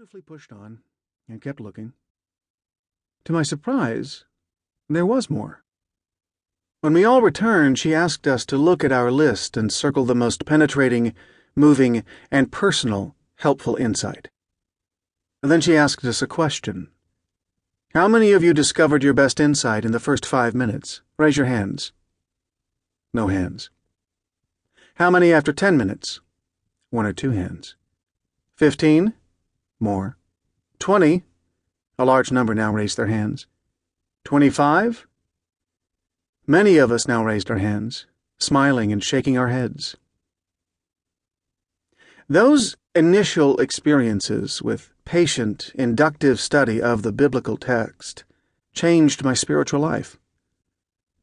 dutifully pushed on and kept looking. To my surprise, there was more. When we all returned, she asked us to look at our list and circle the most penetrating, moving, and personal, helpful insight. And then she asked us a question. How many of you discovered your best insight in the first 5 minutes? Raise your hands. No hands. How many after 10 minutes? 1 or 2 hands. 15? More. 20? A large number now raised their hands. 25? Many of us now raised our hands, smiling and shaking our heads. Those initial experiences with patient, inductive study of the biblical text changed my spiritual life.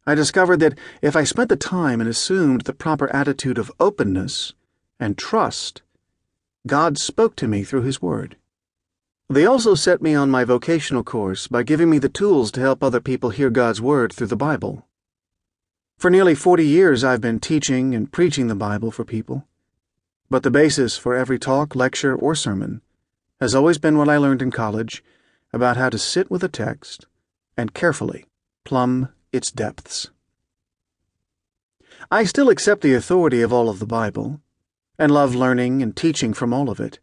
I discovered that if I spent the time and assumed the proper attitude of openness and trust, God spoke to me through His Word. They also set me on my vocational course by giving me the tools to help other people hear God's Word through the Bible. For nearly 40 years I've been teaching and preaching the Bible for people, but the basis for every talk, lecture, or sermon has always been what I learned in college about how to sit with a text and carefully plumb its depths. I still accept the authority of all of the Bible and love learning and teaching from all of it,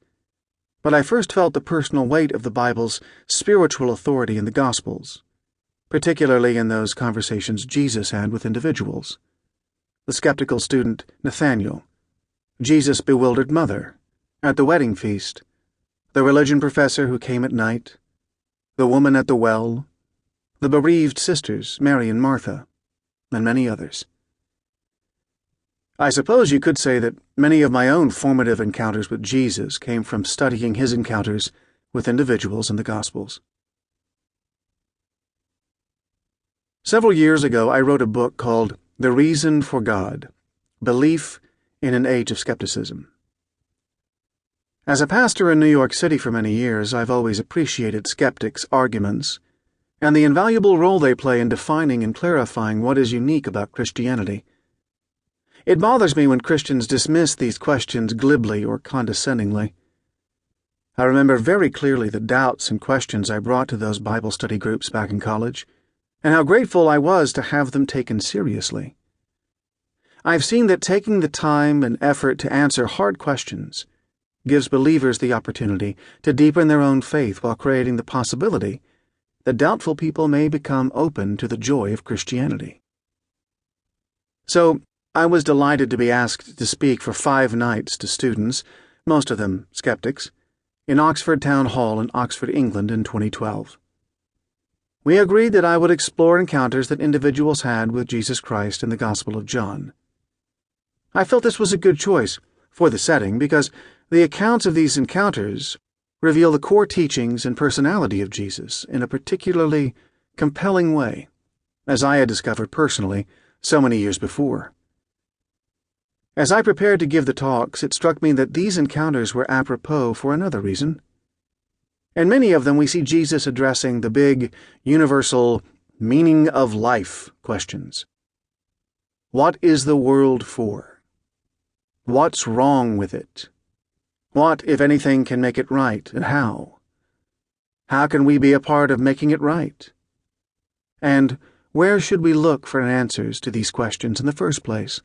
but I first felt the personal weight of the Bible's spiritual authority in the Gospels, particularly in those conversations Jesus had with individuals. The skeptical student Nathanael, Jesus' bewildered mother, at the wedding feast, the religion professor who came at night, the woman at the well, the bereaved sisters, Mary and Martha, and many others. I suppose you could say that many of my own formative encounters with Jesus came from studying His encounters with individuals in the Gospels. Several years ago, I wrote a book called The Reason for God: Belief in an Age of Skepticism. As a pastor in New York City for many years, I've always appreciated skeptics' arguments and the invaluable role they play in defining and clarifying what is unique about Christianity. It bothers me when Christians dismiss these questions glibly or condescendingly. I remember very clearly the doubts and questions I brought to those Bible study groups back in college, and how grateful I was to have them taken seriously. I've seen that taking the time and effort to answer hard questions gives believers the opportunity to deepen their own faith while creating the possibility that doubtful people may become open to the joy of Christianity. So, I was delighted to be asked to speak for 5 nights to students, most of them skeptics, in Oxford Town Hall in Oxford, England in 2012. We agreed that I would explore encounters that individuals had with Jesus Christ in the Gospel of John. I felt this was a good choice for the setting because the accounts of these encounters reveal the core teachings and personality of Jesus in a particularly compelling way, as I had discovered personally so many years before. As I prepared to give the talks, it struck me that these encounters were apropos for another reason. In many of them we see Jesus addressing the big, universal, meaning of life questions. What is the world for? What's wrong with it? What, if anything, can make it right, and how? How can we be a part of making it right? And where should we look for answers to these questions in the first place?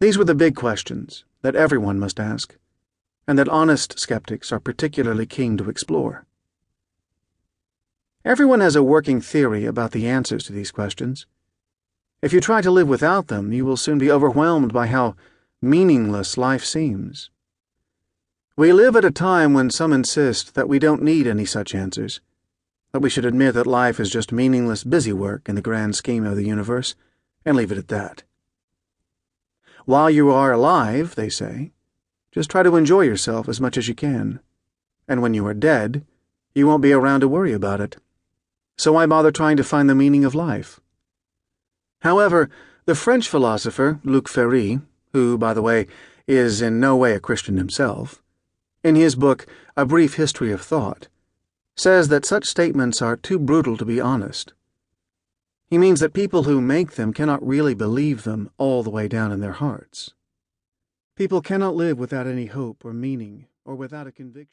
These were the big questions that everyone must ask, and that honest skeptics are particularly keen to explore. Everyone has a working theory about the answers to these questions. If you try to live without them, you will soon be overwhelmed by how meaningless life seems. We live at a time when some insist that we don't need any such answers, that we should admit that life is just meaningless busywork in the grand scheme of the universe, and leave it at that. While you are alive, they say, just try to enjoy yourself as much as you can, and when you are dead, you won't be around to worry about it. So why bother trying to find the meaning of life? However, the French philosopher Luc Ferry, who, by the way, is in no way a Christian himself, in his book A Brief History of Thought, says that such statements are too brutal to be honest. He means that people who make them cannot really believe them all the way down in their hearts. People cannot live without any hope or meaning or without a conviction.